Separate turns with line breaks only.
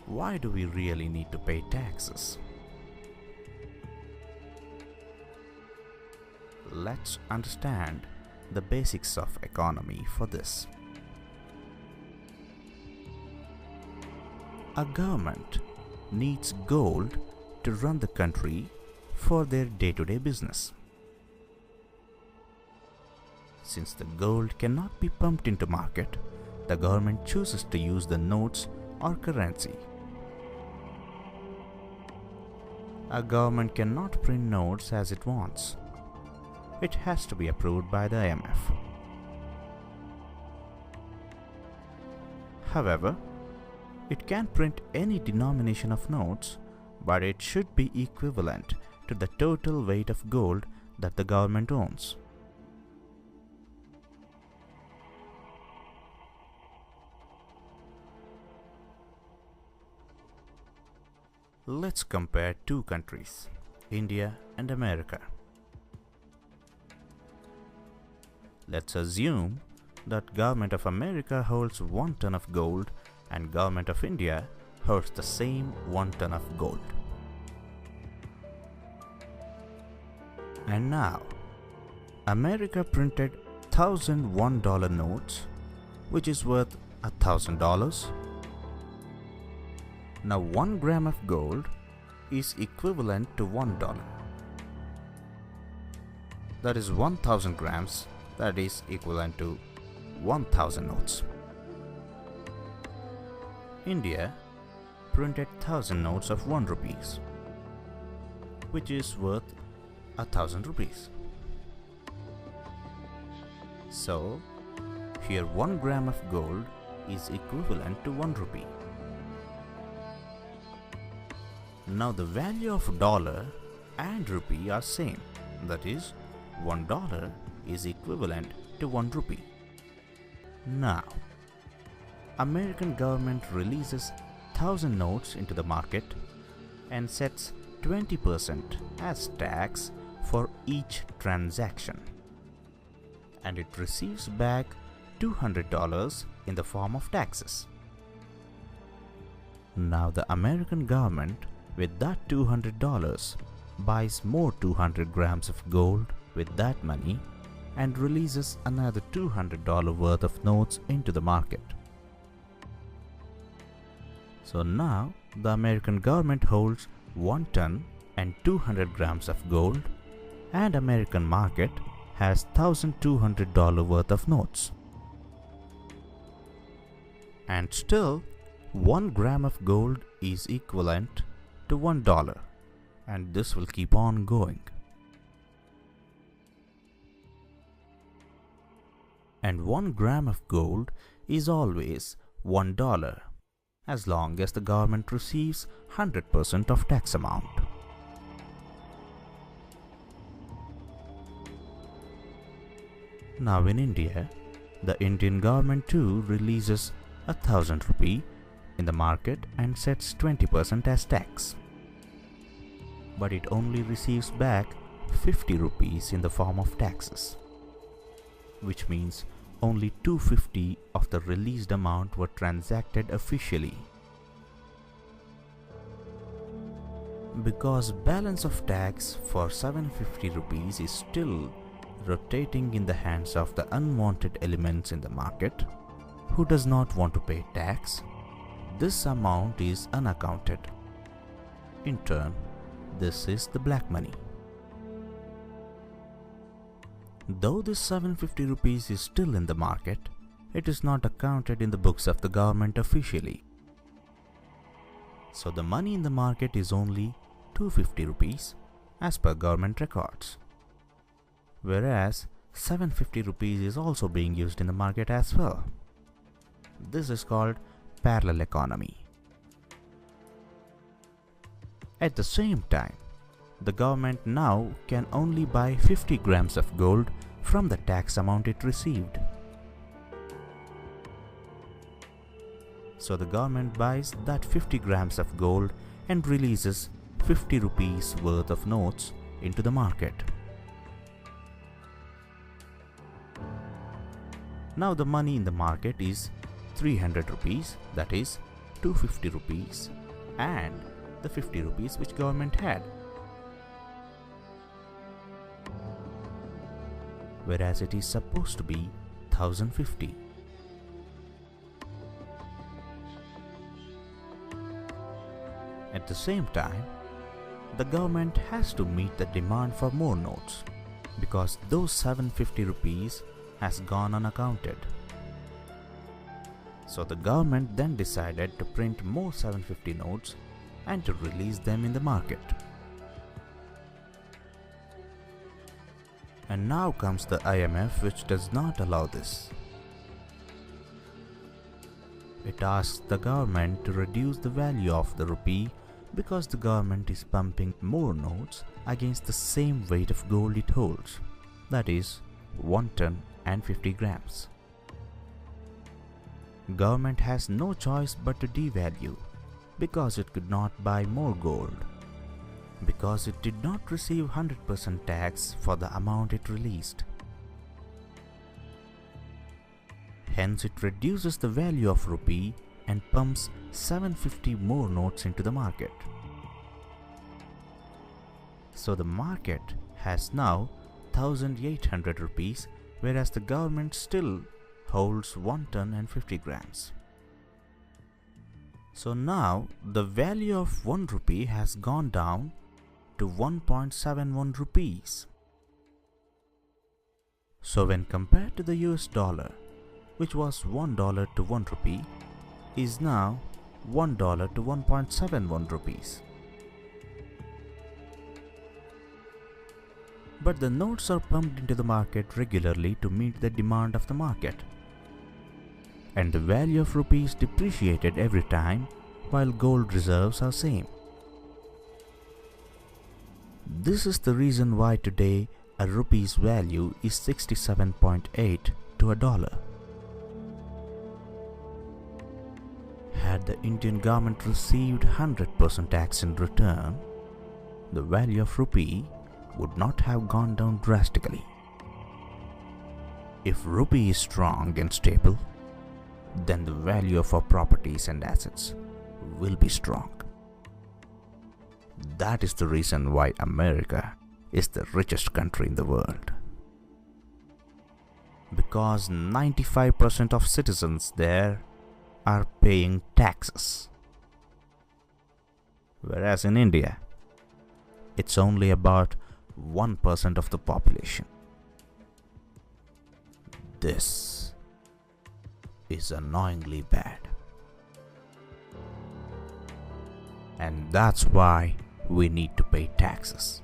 Why do we really need to pay taxes? Let's understand the basics of economy for this. A government needs gold to run the country for their day-to-day business. Since the gold cannot be pumped into market, the government chooses to use the notes or currency. A government cannot print notes as it wants. It has to be approved by the IMF. However, it can print any denomination of notes, but it should be equivalent to the total weight of gold that the government owns. Let's compare two countries, India and America. Let's assume that Government of America holds 1 ton of gold and Government of India holds the same 1 ton of gold. And now, America printed $1,001 notes, which is worth $1,000. Now 1 gram of gold is equivalent to $1. That is 1000 grams, that is equivalent to 1000 notes. India printed 1000 notes of 1 rupees, which is worth 1000 rupees. So, here 1 gram of gold is equivalent to 1 rupee. Now the value of dollar and rupee are same, that is, $1 is equivalent to 1 rupee. Now, American government releases 1000 notes into the market and sets 20% as tax for each transaction, and it receives back $200 in the form of taxes. Now the American government with that $200 buys more 200 grams of gold with that money and releases another $200 worth of notes into the market. So now the American government holds 1 ton and 200 grams of gold, and American market has $1,200 worth of notes. And still 1 gram of gold is equivalent to $1, and this will keep on going. And 1 gram of gold is always $1 as long as the government receives 100% of tax amount. Now in India, the Indian government too releases 1000 rupee in the market and sets 20% as tax. But it only receives back 50 rupees in the form of taxes, which means only 250 of the released amount were transacted officially. Because balance of tax for 750 rupees is still rotating in the hands of the unwanted elements in the market who does not want to pay tax, this amount is unaccounted. In turn, this is the black money. Though this 750 rupees is still in the market, it is not accounted in the books of the government officially. So the money in the market is only 250 rupees as per government records. Whereas 750 rupees is also being used in the market as well. This is called parallel economy. At the same time, the government now can only buy 50 grams of gold from the tax amount it received. So the government buys that 50 grams of gold and releases 50 rupees worth of notes into the market. Now the money in the market is 300 rupees, that is 250 rupees and the 50 rupees which government had. Whereas it is supposed to be 1050. At the same time, the government has to meet the demand for more notes because those 750 rupees has gone unaccounted. So the government then decided to print more 750 notes and to release them in the market. And now comes the IMF, which does not allow this. It asks the government to reduce the value of the rupee because the government is pumping more notes against the same weight of gold it holds, that is 1 ton and 50 grams. Government has no choice but to devalue because it could not buy more gold, because it did not receive 100% tax for the amount it released. Hence it reduces the value of rupee and pumps 750 more notes into the market. So the market has now 1800 rupees, whereas the government still holds 1 ton and 50 grams. So now the value of 1 rupee has gone down to 1.71 rupees. So when compared to the US dollar, which was $1 to 1 rupee, is now $1 to 1.71 rupees. But the notes are pumped into the market regularly to meet the demand of the market, and the value of rupees depreciated every time while gold reserves are same. This is the reason why today a rupee's value is 67.8 to a dollar. Had the Indian government received 100% tax in return, the value of rupee would not have gone down drastically. If rupee is strong and stable, then the value of our properties and assets will be strong. That is the reason why America is the richest country in the world. Because 95% of citizens there are paying taxes. Whereas in India, it's only about 1% of the population. This is annoyingly bad. And that's why we need to pay taxes.